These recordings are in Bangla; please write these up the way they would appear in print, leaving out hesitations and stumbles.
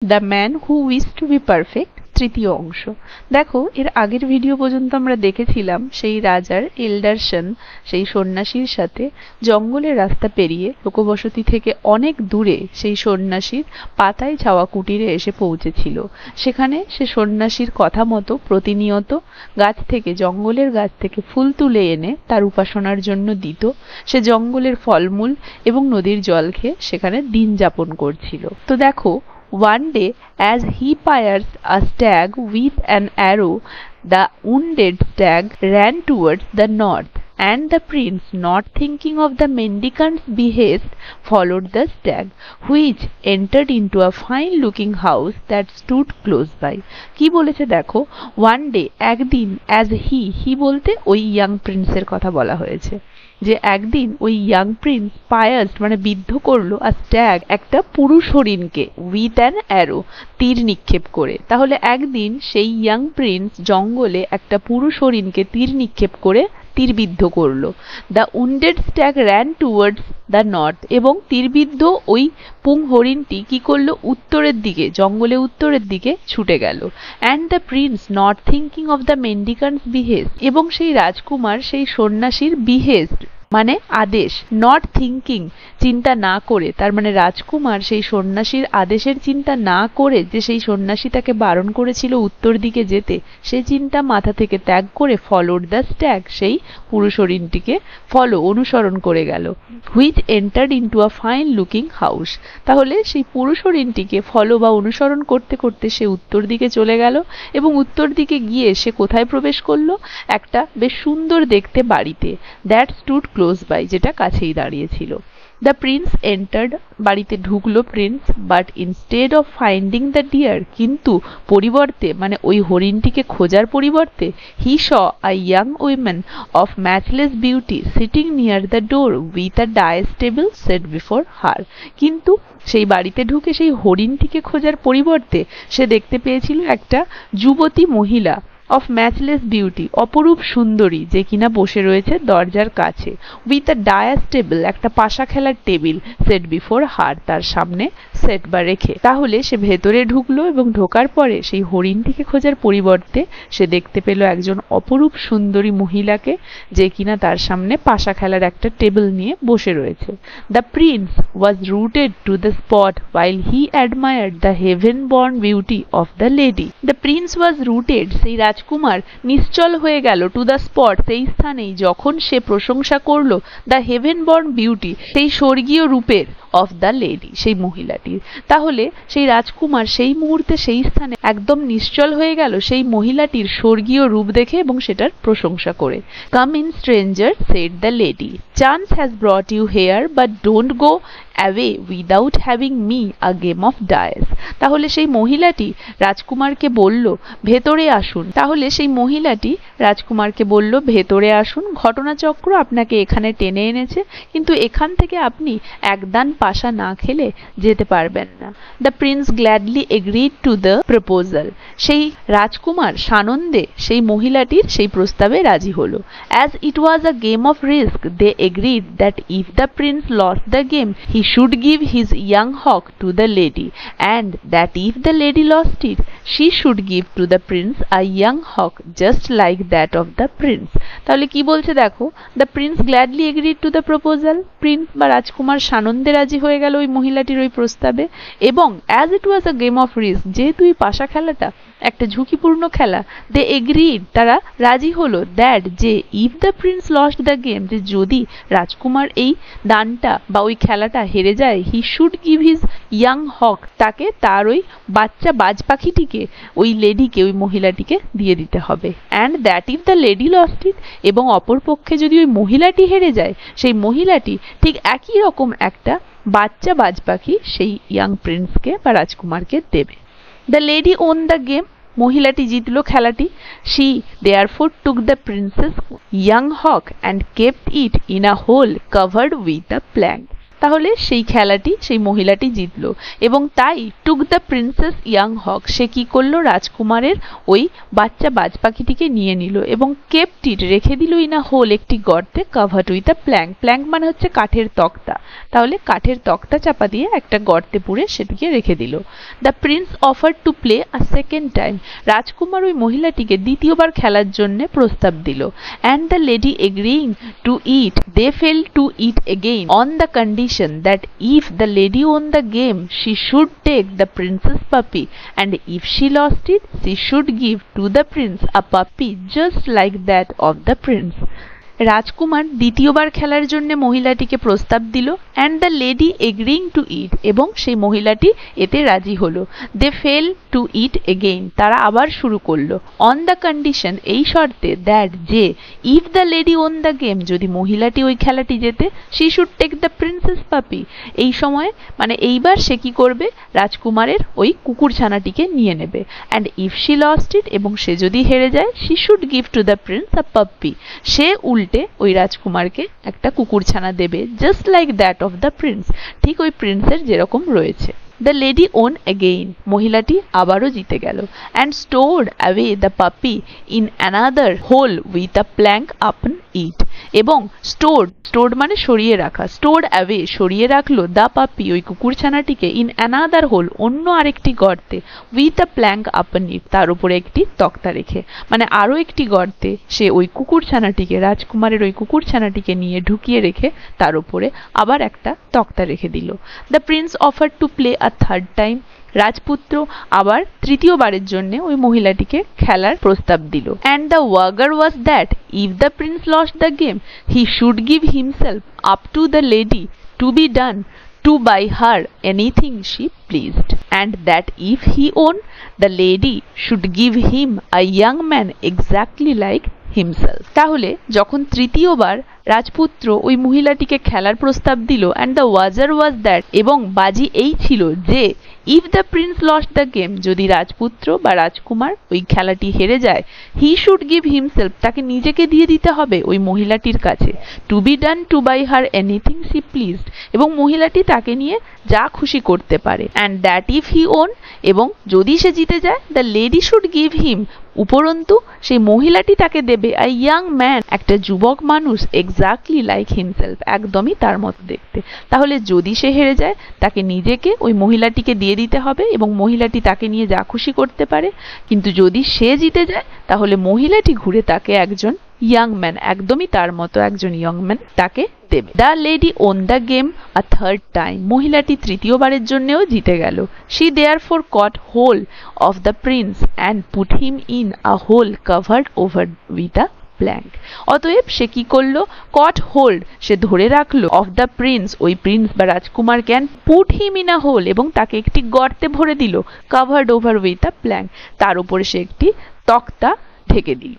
The man who wish to be perfect তৃতীয় অংশ। দেখো, এর আগের ভিডিও পর্যন্ত আমরা দেখেছিলাম সেই রাজার এল্ডার সন সেই সন্ন্যাসীর সাথে জঙ্গলের রাস্তা পেরিয়ে লোকবসতি থেকে অনেক দূরে সেই সন্ন্যাসীর পাতায় ছাওয়া কুটিরে এসে পৌঁছেছিল। সেখানে সে সন্ন্যাসীর কথা মতো প্রতিনিয়ত জঙ্গলের গাছ থেকে ফুল তুলে এনে তার উপাসনার জন্য দিত। সে জঙ্গলের ফলমূল এবং নদীর জল খেয়ে সেখানে দিন যাপন করছিল। তো দেখো, one day, as he pierced a stag with an arrow, the wounded stag ran towards the north, and the prince, not thinking of the mendicant's behest, followed the stag, which entered into a fine-looking house that stood close by. কি বলেছে দেখো, one day, একদিন, as he বলতে ওই ইয়াং প্রিন্সের কথা বলা হয়েছে, যে একদিন ওই ইয়াং প্রিন্স পায়াস্ট মানে বিদ্ধ করলো আর স্ট্যাগ একটা পুরুষ হরিণকে উইথ অ্যান অ্যারো তীর নিক্ষেপ করে। তাহলে একদিন সেই ইয়াং প্রিন্স জঙ্গলে একটা পুরুষ হরিণকে তীর নিক্ষেপ করে তীরবিদ্ধ করলো। The wounded stag ran towards the north, এবং তীরবিদ্ধ ওই পুং হরিণটি কি করলো, উত্তরের দিকে, জঙ্গলে উত্তরের দিকে ছুটে গেল। And the prince not thinking of the mendicant's behest, এবং সেই রাজকুমার সেই সন্ন্যাসীর বিহেস্ট মানে আদেশ, নট থিঙ্কিং চিন্তা না করে, তার মানে রাজকুমার সেই সন্ন্যাসীর আদেশের চিন্তা না করে, যে সেই সন্ন্যাসী তাকে বারণ করেছিল উত্তর দিকে যেতে, সেই চিন্তা মাথা থেকে ত্যাগ করে ফলোড দ্য স্ট্যাগ, সেই পুরুষ হরিণটিকে অনুসরণ করে গেল। Which entered into a fine looking house, তাহলে সেই পুরুষ হরিণটিকে অনুসরণ করতে করতে সে উত্তর দিকে চলে গেল, এবং উত্তর দিকে গিয়ে সে কোথায় প্রবেশ করলো, একটা বেশ সুন্দর দেখতে বাড়িতে, দ্যাট স্টুড ক্লোজ বাই, যেটা কাছেই দাঁড়িয়েছিল। দ্য প্রিন্স এন্টার্ড, বাড়িতে ঢুকলো prince, but instead of finding the deer, কিন্তু পরিবর্তে মানে ওই হরিণটিকে খোঁজার পরিবর্তে, he saw a young women of matchless beauty sitting near the door with a dice table set before her, কিন্তু সেই বাড়িতে ঢুকে সেই হরিণটিকে খোঁজার পরিবর্তে সে দেখতে পেয়েছিল একটা যুবতী মহিলা অফ ম্যাচলেস বিউটি, অপরূপ সুন্দরী, যে কিনা বসে রয়েছে দরজার কাছে, উইথ আ ডায়াস টেবিল, একটা পাশা খেলার টেবিল, সেট বিফোর হার, তার সামনে সেট বা রেখে। তাহলে সে ভেতরে ঢুকলো এবং ঢোকার পরে সেই হরিণটিকে খোঁজার পরিবর্তে সে দেখতে পেল একজন অপরূপ সুন্দরী মহিলাকে, যে কিনা তার সামনে পাশা খেলার একটা টেবিল নিয়ে বসে রয়েছে। The Prince was rooted to the spot while he admired the heaven-born beauty of the lady. The prince was rooted, সেই রাজকুমার নিশ্চল হয়ে গেল, টু দ্য স্পট, সেই স্থানেই, যখন সে প্রশংসা করলো দ্য হেভেন-বর্ন বিউটি, সেই স্বর্গীয় রূপের, অফ দ্য লেডি, সেই মহিলাটির। তাহলে সেই রাজকুমার সেই মুহূর্তে সেই স্থানে একদম নিশ্চল হয়ে গেল সেই মহিলাটির স্বর্গীয় রূপ দেখে এবং সেটার প্রশংসা করে। Come in stranger, said the lady, chance has brought you here, but don't go away without having me a game of dice. তাহলে সেই মহিলাটি রাজকুমারকে বলল ভেতরে আসুন। তাহলে সেই মহিলাটি রাজকুমারকে বলল ভেতরে আসুন, ঘটনাচক্র আপনাকে এখানে টেনে এনেছে, কিন্তু এখান থেকে আপনি একদান পাশা না খেলে যেতে পারবেন না। The prince gladly agreed to the proposal, সেই রাজকুমার সানন্দে সেই মহিলাটির সেই প্রস্তাবে রাজি হলো। As it was a game of risk, they agreed that if the prince lost the game he should give his young hawk to the lady, and that if the lady lost it, she should give to the prince a young hawk just like that of the prince. তাহলে কি বলছে দেখো, the prince gladly agreed to the proposal, Prince বা রাজকুমার সানন্দে রাজি হয়ে গেল ওই মহিলাটির ওই প্রস্তাবে, এবং as it was a game of risk, যেহেতু এই পাশা খেলাটা একটা ঝুঁকিপূর্ণ খেলা, দে এগ্রিড, তারা রাজি হলো, দ্যাট, যে if the prince lost the game, যে যদি রাজকুমার এই দানটা বা ওই খেলাটা হেরে যায়, he should give his young hawk, তাকে তার ওই বাচ্চা বাজ পাখিটিকে ওই লেডিকে, ওই মহিলাটিকে দিয়ে দিতে হবে। And that if the lady lost it, এবং অপরপক্ষে যদি ওই মহিলাটি হেরে যায়, সেই মহিলাটি ঠিক একই রকম একটা বাচ্চা বাজ পাখি সেই ইয়াং প্রিন্সকে বা রাজকুমারকে দেবে। The lady won the game, মহিলাটি জিতলো খেলাটি। She therefore took the princess young hawk and kept it in a hole covered with a plank. তাহলে সেই খেলাটি সেই মহিলাটি জিতলো এবং তাই took the princess young hawk, সে কি করলো, রাজকুমারের ওই বাচ্চা বাজ পাখিটিকে নিয়ে নিল এবং কেপ্ট ইট, রেখে দিল ইন আ হোল, একটি গর্তে, covered with a plank. Plank মানে হচ্ছে কাঠের তক্তা, তাহলে কাঠের তক্তা চাপা দিয়ে একটা গর্তে পুরে সেটিকে রেখে দিল। The prince offer to play a second time, রাজকুমার ওই মহিলাটিকে দ্বিতীয়বার খেলার জন্য প্রস্তাব দিল। And the lady agreeing to it, they fell to it again on the condition that if the lady won the game she should take the princess puppy, and if she lost it she should give to the prince a puppy just like that of the prince. রাজকুমার দ্বিতীয়বার খেলার জন্য মহিলাটিকে প্রস্তাব দিল and the lady agreeing to it, এবং সেই মহিলাটি এতে রাজি হলো। They fell to it again, তারা আবার শুরু করলো। অন দ্য কন্ডিশন, এই শর্তে, দ্যাট, যে, if the lady won the game, যদি মহিলাটি ওই খেলাটি জেতে, she should take the princess puppy, এই সময় মানে এইবার সে কি করবে, রাজকুমারের ওই কুকুর ছানাটিকে নিয়ে নেবে। And if she lost it, এবং সে যদি হেরে যায়, she should give to the prince a puppy, সে উল্টে ওই রাজকুমারকে একটা কুকুরছানা দেবে, just like that of the prince, ঠিক ওই প্রিন্সের যেরকম রয়েছে। দ্য লেডি ওন অ্যাগেইন, মহিলাটি আবারও জিতে গেল। And stored away the puppy in another hole with a plank upon it, এবং স্টোর্ড মানে সরিয়ে রাখা, স্টোর্ড অ্যাওয়ে সরিয়ে রাখলো দ্য পাপি ওই কুকুরছানাটিকে ইন অ্যানাদার হোল অন্য আরেকটি গর্তে, উইথ আ প্ল্যাঙ্ক আপন ইট তার উপরে একটি তক্তা রেখে, মানে আরও একটি গর্তে সে ওই কুকুরছানাটিকে, রাজকুমারের ওই কুকুরছানাটিকে নিয়ে ঢুকিয়ে রেখে তার উপরে আবার একটা তক্তা রেখে দিল। The prince offer to play a third time, রাজপুত্র আবার তৃতীয়বারের জন্য ওই মহিলাটিকে খেলার প্রস্তাব দিল। And the wager was that if the prince lost the game he should give himself up to the lady to be done to buy her anything she pleased, and that if he won, the lady should give him a young man exactly like himself. তাহলে যখন তৃতীয়বার রাজপুত্র ওই মহিলাটিকে খেলার প্রস্তাব দিল, and the wager was that, এবং বাজি এই ছিল যে, if the prince lost the game, যদি রাজপুত্র বা রাজকুমার ওই খেলাটি হেরে যায়, he should give himself, তাকে নিজেকে দিয়ে দিতে হবে ওই মহিলাটির কাছে, to be done to buy her anything she pleased, এবং মহিলাটি তাকে নিয়ে যা খুশি করতে পারে। and that if he won, এবং যদি সে জিতে যায়, the lady should give him, উপরন্তু সেই মহিলাটি তাকে দেবে a young man, একটা যুবক মানুষ, exactly like himself, একদমই তার মতো দেখতে। তাহলে যদি সে হেরে যায়, তাকে নিজেকে ওই মহিলাটিকে দিয়ে দিতে হবে এবং মহিলাটি তাকে নিয়ে যা খুশি করতে পারে, কিন্তু যদি সে জিতে যায়, তাহলে মহিলাটি ঘুরে তাকে একজন ইয়াং ম্যান, একদমই তার মতো একজন ইয়ং ম্যান তাকে দেবে। The lady won the game a third time, মহিলাটি তৃতীয়বারের জন্যও জিতে গেল। She therefore caught hold of the prince and put him in a hole covered over with a plank, অতএব সে কি করলো, কট হোল্ড, সে ধরে রাখলো, অফ দ্য প্রিন্স, ওই প্রিন্স বা রাজকুমার ক্যান, put him in a hole, এবং তাকে একটি গর্তে ভরে দিল, covered over with a plank, তার উপরে সে একটি তক্তা ঢেকে দিল।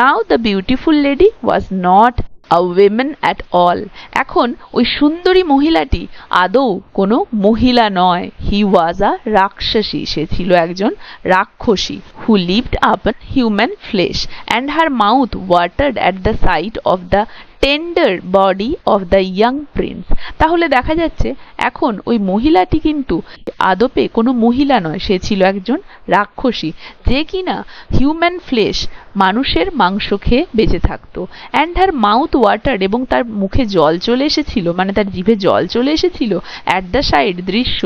Now the beautiful lady was not a woman at all. এখন ওই সুন্দরী মহিলাটি আদৌ কোনো মহিলা নয়। He was a রাক্ষসী, সে ছিল একজন রাক্ষসী। Who lived upon human flesh, and her mouth watered at the sight of the tender body of the young Prince. তাহলে দেখা যাচ্ছে এখন ওই মহিলাটি কিন্তু আদপে কোনো মহিলা নয়, সে ছিল একজন রাক্ষসী, যে কিনা হিউম্যান ফ্লেশ, মানুষের মাংস খেয়ে বেঁচে থাকতো। অ্যান্ড হার মাউথ ওয়াটার, এবং তার মুখে জল চলে এসেছিল, মানে তার জিভে জল চলে এসেছিল, অ্যাট দ্য সাইড, দৃশ্য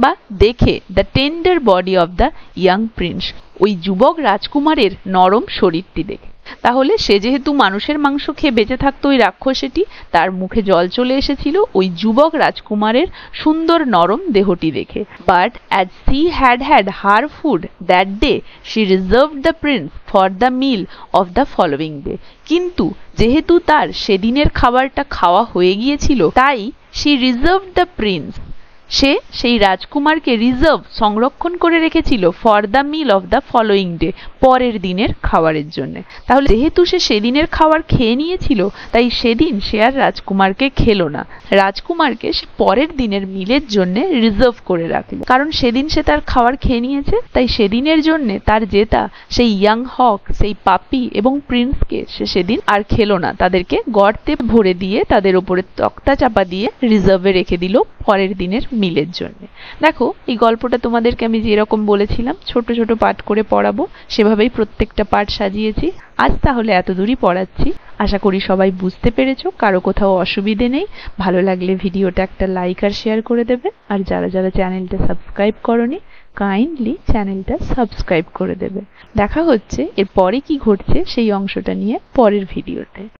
বা দেখে, the tender body of the young Prince, ওই যুবক রাজকুমারের নরম শরীরটি দেখে। তাহলে সে যেহেতু মানুষের মাংস খেয়ে বেঁচে থাকতো ওই রাক্ষসীটি, তার মুখে জল চলে এসেছিল ওই যুবক রাজকুমারের সুন্দর নরম দেহটি দেখে। But as she had her food that day, she reserved the Prince for the meal of the following day, কিন্তু যেহেতু তার সেদিনের খাবারটা খাওয়া হয়ে গিয়েছিল, তাই শি রিজার্ভড দ্য প্রিন্স, সে সেই রাজকুমারকে রিজার্ভ সংরক্ষণ করে রেখেছিল for the meal of the following day, পরের দিনের খাবারের জন্য। তাহলে যেহেতু সে সেদিনের খাবার খেয়ে নিয়েছিল, তাই সেদিন সে আর রাজকুমারকে খেলো না, রাজকুমারকে সে পরের দিনের মিলের জন্য রিজার্ভ করে রাখলো। কারণ সেদিন সে তার খাবার খেয়ে নিয়েছে, তাই সেদিনের জন্য তার জেতা সেই ইয়াং হক, সেই পাপি এবং প্রিন্সকে সে সেদিন আর খেলো না, তাদেরকে গর্তে ভরে দিয়ে তাদের উপরে তক্তা চাপা দিয়ে রিজার্ভে রেখে দিল পরের দিনের মিলের জন্য। দেখো, এই গল্পটা তোমাদেরকে আমি যেরকম বলেছিলাম ছোট ছোট পাঠ করে পড়াবো, সেভাবেই প্রত্যেকটা পাঠ সাজিয়েছি। আজ তাহলে এত দূরই পড়াচ্ছি। আশা করি সবাই বুঝতে পেরেছো, কারো কোথাও অসুবিধে নেই। ভালো লাগলে ভিডিওটা একটা লাইক আর শেয়ার করে দেবে, আর যারা যারা চ্যানেলটা সাবস্ক্রাইব করনি কাইন্ডলি চ্যানেলটা সাবস্ক্রাইব করে দেবে। দেখা হচ্ছে এর পরে কি ঘটছে সেই অংশটা নিয়ে পরের ভিডিওতে।